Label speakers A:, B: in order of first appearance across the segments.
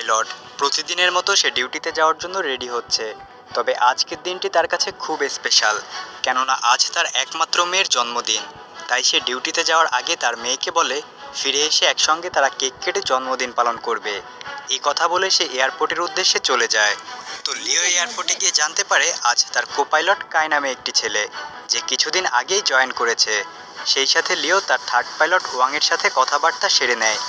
A: Pilot. প্রতিদিনের মতো সে ডিউটিতে যাওয়ার জন্য রেডি হচ্ছে। তবে আজকের দিনটি তার কাছে খুব স্পেশাল, কেননা আজ তার একমাত্র মেয়ের জন্মদিন। তাই সে ডিউটিতে যাওয়ার আগে তার মেয়েকে বলে ফিরে এসে একসঙ্গে তারা কেক কেটে জন্মদিন পালন করবে। এই কথা বলে সে এয়ারপোর্টের উদ্দেশ্যে চলে যায়। তো লিও এয়ারপোর্টে গিয়ে জানতে পারে আজ তার কোপাইলট কাই নামে একটি ছেলে, যে কিছুদিন আগেই জয়েন করেছে। সেই সাথে লিও তার থার্ড পাইলট ওয়াংয়ের সাথে কথাবার্তা সেরে নেয়।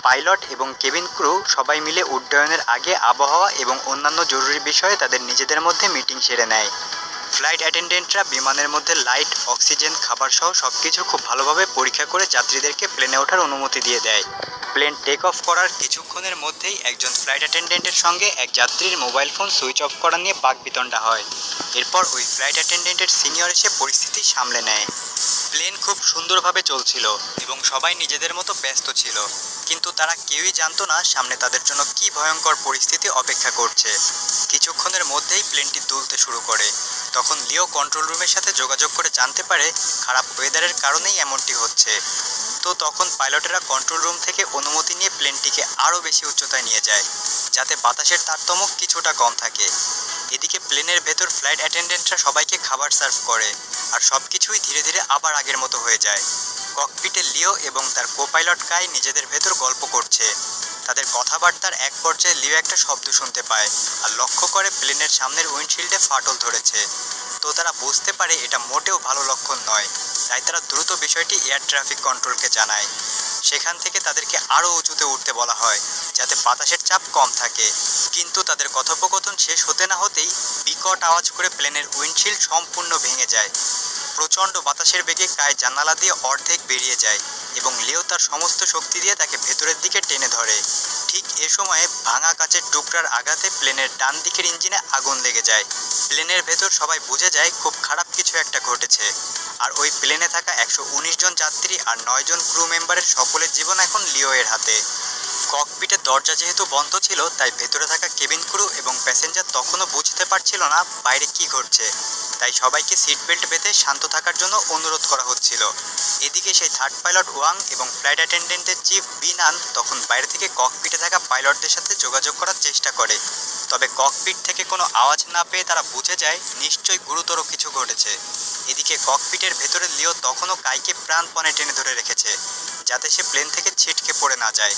A: পাইলট এবং কেবিন ক্রু সবাই মিলে উড্ডয়নের আগে আবহাওয়া এবং অন্যান্য জরুরি বিষয়ে তাদের নিজেদের মধ্যে মিটিং সেরে নেয়। ফ্লাইট অ্যাটেন্ডেন্টরা বিমানের মধ্যে লাইট, অক্সিজেন, খাবার সহ সব কিছু খুব ভালোভাবে পরীক্ষা করে যাত্রীদেরকে প্লেনে ওঠার অনুমতি দিয়ে দেয়। প্লেন টেক অফ করার কিছুক্ষণের মধ্যেই একজন ফ্লাইট অ্যাটেন্ডেন্টের সঙ্গে এক যাত্রীর মোবাইল ফোন সুইচ অফ করা নিয়ে বাকবিতণ্ডা হয়। এরপর ওই ফ্লাইট অ্যাটেন্ডেন্টের সিনিয়র এসে পরিস্থিতি সামলে নেয়। প্লেন খুব সুন্দরভাবে চলছিল এবং সবাই নিজেদের মতো ব্যস্ত ছিল, কিন্তু তারা কেউই জানতো না সামনে তাদের জন্য কী ভয়ঙ্কর পরিস্থিতি অপেক্ষা করছে। কিছুক্ষণের মধ্যেই প্লেনটি দুলতে শুরু করে। তখন লিও কন্ট্রোল রুমের সাথে যোগাযোগ করে জানতে পারে খারাপ ওয়েদারের কারণেই এমনটি হচ্ছে। তো তখন পাইলটেরা কন্ট্রোল রুম থেকে অনুমতি নিয়ে প্লেনটিকে আরও বেশি উচ্চতায় নিয়ে যায়, যাতে বাতাসের তারতম্য কিছুটা কম থাকে। এদিকে প্লেনের ভেতর ফ্লাইট অ্যাটেন্ডেন্টরা সবাইকে খাবার সার্ভ করে, আর সব কিছুই ধীরে ধীরে আবার আগের মতো হয়ে যায়। ককপিটে লিও এবং তার কোপাইলট কাই নিজেদের ভেতর গল্প করছে। তাদের কথাবার্তার এক পর্যায়ে লিও একটা শব্দ শুনতে পায় আর লক্ষ্য করে প্লেনের সামনের উইন্ডশিল্ডে ফাটল ধরেছে। তো তারা বুঝতে পারে এটা মোটেও ভালো লক্ষণ নয়। তাই তারা দ্রুত বিষয়টি এয়ার ট্রাফিক কন্ট্রোলকে জানায়। সেখান থেকে তাদেরকে আরও উঁচুতে উঠতে বলা হয়, যাতে বাতাসের চাপ কম থাকে। কিন্তু তাদের কথোপকথন শেষ হতে না হতেই বিকট আওয়াজ করে প্লেনের উইন্ডশিল্ড সম্পূর্ণ ভেঙে যায়। প্রচণ্ড বাতাসের বেগে কাই জানালা দিয়ে অর্ধেক বেরিয়ে যায় এবং লিও তার সমস্ত শক্তি দিয়ে তাকে ভেতরের দিকে টেনে ধরে। ঠিক এ সময়ে ভাঙা কাচের টুকরার আঘাতে প্লেনের ডান দিকের ইঞ্জিনে আগুন লেগে যায়। প্লেনের ভেতর সবাই বুঝে যায় খুব খারাপ কিছু একটা ঘটেছে। আর ওই প্লেনে থাকা 119 জন যাত্রী আর 9 জন ক্রু মেম্বারের সকলের জীবন এখন লিও এর হাতে। ককপিটের দরজা যেহেতু বন্ধ ছিল, তাই ভেতরে থাকা কেবিন ক্রু এবং প্যাসেঞ্জার তখনও বুঝতে পারছিল না বাইরে কি ঘটছে। তাই সবাইকে সিট বেল্ট বেঁধে শান্ত থাকার জন্য অনুরোধ করা হচ্ছিল। এদিকে সেই থার্ড পাইলট ওয়াং এবং ফ্লাইট অ্যাটেন্ডেন্টের চিফ বিনান তখন বাইরে থেকে ককপিটে থাকা পাইলটদের সাথে যোগাযোগ করার চেষ্টা করে। তবে ককপিট থেকে কোনো আওয়াজ না পেয়ে তারা বুঝে যায় নিশ্চয়ই গুরুতর কিছু ঘটেছে। এদিকে ককপিটের ভেতরে লিও তখনও কাইকে প্রাণপণে টেনে ধরে রেখেছে, যাতে সে প্লেন থেকে ছিটকে পড়ে না যায়।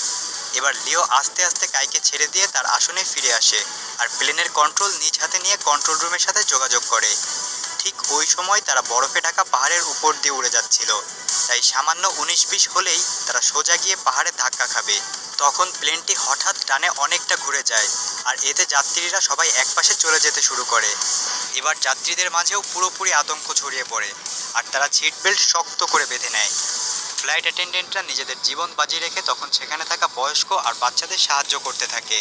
A: এবার লিও আস্তে আস্তে কাইকে ছেড়ে দিয়ে তার আসনে ফিরে আসে আর প্লেনের কন্ট্রোল নিজ হাতে নিয়ে কন্ট্রোল রুমের সাথে যোগাযোগ করে। ঠিক ওই সময় তারা বরফে ঢাকা পাহাড়ের উপর দিয়ে উড়ে যাচ্ছিল, তাই সামান্য 19-20 হলেই তারা সোজা গিয়ে পাহাড়ে ধাক্কা খাবে। তখন প্লেনটি হঠাৎ ডানে অনেকটা ঘুরে যায় আর এতে যাত্রীরা সবাই একপাশে চলে যেতে শুরু করে। এবার যাত্রীদের মাঝেও পুরোপুরি আতঙ্ক ছড়িয়ে পড়ে আর তারা সিট বেল্ট শক্ত করে বেঁধে নেয়। ফ্লাইট অ্যাটেন্ডেন্টরা নিজেদের জীবন বাজি রেখে তখন সেখানে থাকা বয়স্ক আর বাচ্চাদের সাহায্য করতে থাকে।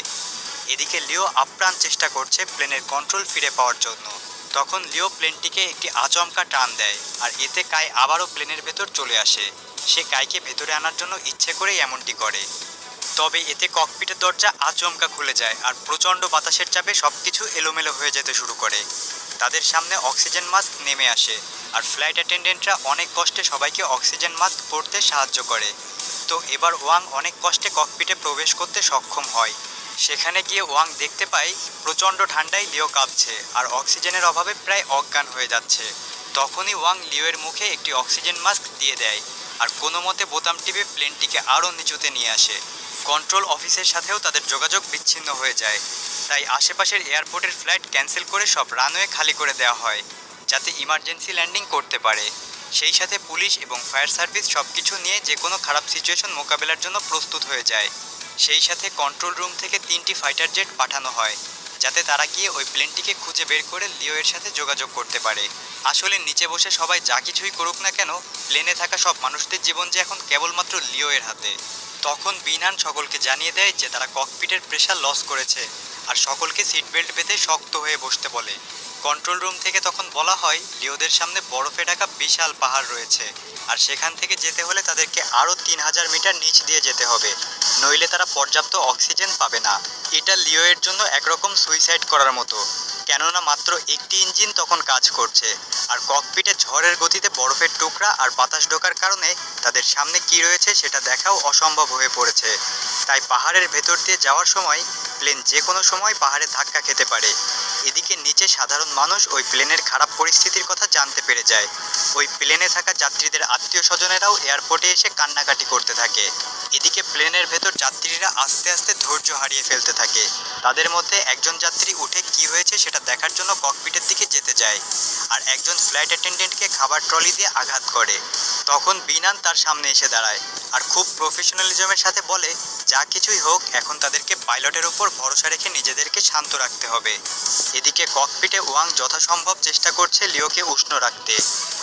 A: এদিকে লিও আপ্রাণ চেষ্টা করছে প্লেনের কন্ট্রোল ফিরে পাওয়ার জন্য। তখন লিও প্লেনটিকে একটি আচমকা টান দেয় আর এতে কাই আবারও প্লেনের ভেতর চলে আসে। সে কাইকে ভেতরে আনার জন্য ইচ্ছে করেই এমনটি করে। তবে এতে ককপিটের দরজা আচমকা খুলে যায় আর প্রচণ্ড বাতাসের চাপে সব কিছু এলোমেলো হয়ে যেতে শুরু করে। তাদের সামনে অক্সিজেন মাস্ক নেমে আসে আর ফ্লাইট অ্যাটেন্ডেন্টরা অনেক কষ্টে সবাইকে অক্সিজেন মাস্ক পরতে সাহায্য করে। তো এবার ওয়াং অনেক কষ্টে ককপিটে প্রবেশ করতে সক্ষম হয়। সেখানে গিয়ে ওয়াং দেখতে পায় প্রচণ্ড ঠান্ডায় লিও কাঁপছে আর অক্সিজেনের অভাবে প্রায় অজ্ঞান হয়ে যাচ্ছে। তখনই ওয়াং লিওয়ের মুখে একটি অক্সিজেন মাস্ক দিয়ে দেয় আর কোনো মতে বোতাম টিপে প্লেনটিকে আরও নিচুতে নিয়ে আসে। কন্ট্রোল অফিসের সাথেও তাদের যোগাযোগ বিচ্ছিন্ন হয়ে যায়। তাই আশেপাশের এয়ারপোর্টের ফ্লাইট ক্যান্সেল করে সব রানওয়ে খালি করে দেওয়া হয়, যাতে ইমার্জেন্সি ল্যান্ডিং করতে পারে। সেই সাথে পুলিশ এবং ফায়ার সার্ভিস সব কিছু নিয়ে যে কোনো খারাপ সিচুয়েশন মোকাবেলার জন্য প্রস্তুত হয়ে যায়। সেই সাথে কন্ট্রোল রুম থেকে 3টি ফাইটার জেট পাঠানো হয়, যাতে তারা গিয়ে ওই প্লেনটিকে খুঁজে বের করে লিও এর সাথে যোগাযোগ করতে পারে। আসলে নিচে বসে সবাই যা কিছুই করুক না কেন, প্লেনে থাকা সব মানুষদের জীবন যে এখন কেবলমাত্র লিও এর হাতে। তখন বিনান সকলকে জানিয়ে দেয় যে তারা ককপিটের প্রেশার লস করেছে আর সকলকে সিট বেল্ট বেঁধে শক্ত হয়ে বসতে বলে। কন্ট্রোল রুম থেকে তখন বলা হয় লিওদের সামনে বরফে ঢাকা বিশাল পাহাড় রয়েছে আর সেখান থেকে যেতে হলে তাদেরকে আরও 3000 মিটার নিচ দিয়ে যেতে হবে, নইলে তারা পর্যাপ্ত অক্সিজেন পাবে না। এটা লিও এর জন্য একরকম সুইসাইড করার মতো, কেননা মাত্র একটি ইঞ্জিন তখন কাজ করছে আর ককপিটে ঝড়ের গতিতে বরফের টুকরা আর বাতাস ঢোকার কারণে তাদের সামনে কি রয়েছে সেটা দেখাও অসম্ভব হয়ে পড়েছে। তাই পাহাড়ের ভেতর দিয়ে যাওয়ার সময় প্লেন যে কোনো সময় পাহাড়ে ধাক্কা খেতে পারে। এদিকে নিচে সাধারণ মানুষ ওই প্লেনের খারাপ পরিস্থিতির কথা জানতে পেরে যায়। ওই প্লেনে থাকা যাত্রীদের আত্মীয় স্বজনেরাও এয়ারপোর্টে এসে কান্নাকাটি করতে থাকে। এদিকে প্লেনের ভেতর যাত্রীরা আস্তে আস্তে ধৈর্য হারিয়ে ফেলতে থাকে। তাদের মধ্যে একজন যাত্রী উঠে কি হয়েছে সেটা দেখার জন্য ককপিটের দিকে যেতে যায়, আর একজন ফ্লাইট অ্যাটেন্ডেন্টকে খাবার ট্রলি দিয়ে আঘাত করে। তখন বিনান তার সামনে এসে দাঁড়ায় আর খুব প্রফেশনালিজমের সাথে বলে, যা কিছুই হোক এখন তাদেরকে পাইলটের ওপর ভরসা রেখে নিজেদেরকে শান্ত রাখতে হবে। এদিকে ককপিটে ওয়াং যথাসম্ভব চেষ্টা করছে লিওকে উষ্ণ রাখতে,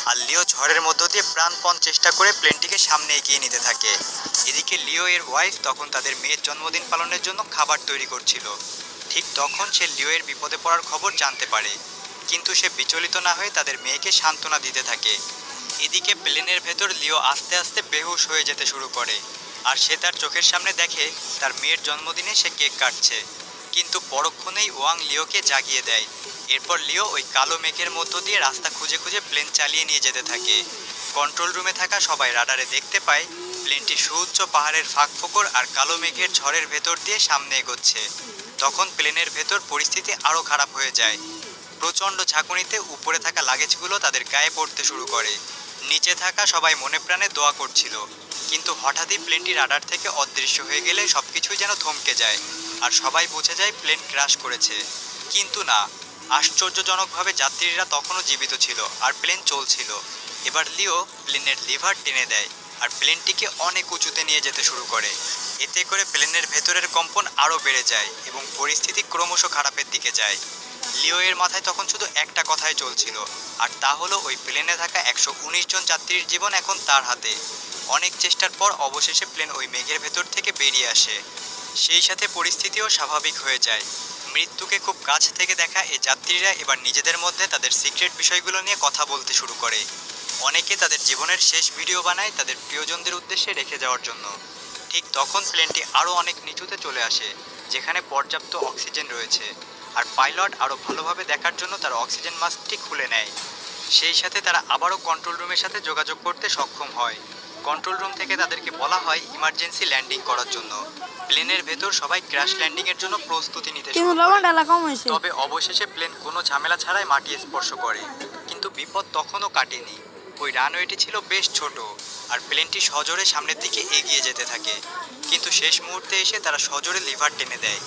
A: আর লিও ঝড়ের মধ্য দিয়ে প্রাণপণ চেষ্টা করে প্লেনটিকে সামনে এগিয়ে নিতে থাকে। এদিকে লিও এর ওয়াইফ তখন তাদের মেয়ের জন্মদিন পালনের জন্য খাবার তৈরি করছিল। ঠিক তখন সে লিও এর বিপদে পড়ার খবর জানতে পারে, কিন্তু সে বিচলিত না হয়ে তাদের মেয়েকে সান্ত্বনা দিতে থাকে। এদিকে প্লেনের ভেতর লিও আস্তে আস্তে বেহুশ হয়ে যেতে শুরু করে, আর সে তার চোখের সামনে দেখে তার মেয়ের জন্মদিনে সে কেক কাটছে। কিন্তু পরক্ষণেই ওয়াং লিওকে জাগিয়ে দেয়। এরপর লিও ওই কালো মেঘের মধ্য দিয়ে রাস্তা খুঁজে খুঁজে প্লেন চালিয়ে নিয়ে যেতে থাকে। কন্ট্রোল রুমে থাকা সবাই রাডারে দেখতে পায় প্লেনটি সুউচ্চ পাহাড়ের ফাঁক ফোকর আর কালো মেঘের ঝড়ের ভেতর দিয়ে সামনে এগোচ্ছে। তখন প্লেনের ভেতর পরিস্থিতি আরও খারাপ হয়ে যায়। প্রচণ্ড ঝাঁকুনিতে উপরে থাকা লাগেজগুলো তাদের গায়ে পড়তে শুরু করে। নিচে থাকা সবাই মনে প্রাণে দোয়া করছিল, কিন্তু হঠাৎই প্লেনটি রাডার থেকে অদৃশ্য হয়ে গেলে সব কিছুই যেন থমকে যায়, আর সবাই বুঝে যায় প্লেন ক্র্যাশ করেছে। কিন্তু না, আশ্চর্যজনকভাবে যাত্রীরা তখনও জীবিত ছিল আর প্লেন চলছিল। এবার লিও প্লেনের লিভার টেনে দেয় আর প্লেনটিকে অনেক উঁচুতে নিয়ে যেতে শুরু করে। এতে করে প্লেনের ভেতরের কম্পন আরও বেড়ে যায় এবং পরিস্থিতি ক্রমশ খারাপের দিকে যায়। লিও এর মাথায় তখন শুধু একটা কথাই চলছিল, আর তা হলো ওই প্লেনে থাকা 119 জন যাত্রীর জীবন এখন তার হাতে। অনেক চেষ্টার পর অবশেষে প্লেন ওই মেঘের ভেতর থেকে বেরিয়ে আসে। সেই সাথে পরিস্থিতিও স্বাভাবিক হয়ে যায়। মৃত্যুকে খুব কাছ থেকে দেখা এই যাত্রীরা এবার নিজেদের মধ্যে তাদের সিক্রেট বিষয়গুলো নিয়ে কথা বলতে শুরু করে। অনেকে তাদের জীবনের শেষ ভিডিও বানায় তাদের প্রিয়জনদের উদ্দেশ্যে রেখে যাওয়ার জন্য। ঠিক তখন প্লেনটি আরও অনেক নিচুতে চলে আসে, যেখানে পর্যাপ্ত অক্সিজেন রয়েছে, আর পাইলট আরও ভালোভাবে দেখার জন্য তার অক্সিজেন মাস্কটি খুলে নেয়। সেই সাথে তারা আবারও কন্ট্রোল রুমের সাথে যোগাযোগ করতে সক্ষম হয়। কন্ট্রোল রুম থেকে তাদেরকে বলা হয় ইমার্জেন্সি ল্যান্ডিং করার জন্য। প্লেনের ভেতর সবাই ক্র্যাশ ল্যান্ডিংয়ের জন্য প্রস্তুতি নিতে শুরু করে। তবে অবশেষে প্লেন কোনো ঝামেলা ছাড়াই মাটি স্পর্শ করে, কিন্তু বিপদ তখনও কাটেনি। ওই রানওয়েটি ছিল বেশ ছোট, আর প্লেনটি সজোরে সামনের দিকে এগিয়ে যেতে থাকে। কিন্তু শেষ মুহূর্তে এসে তারা সজোরে লিভার টেনে দেয়,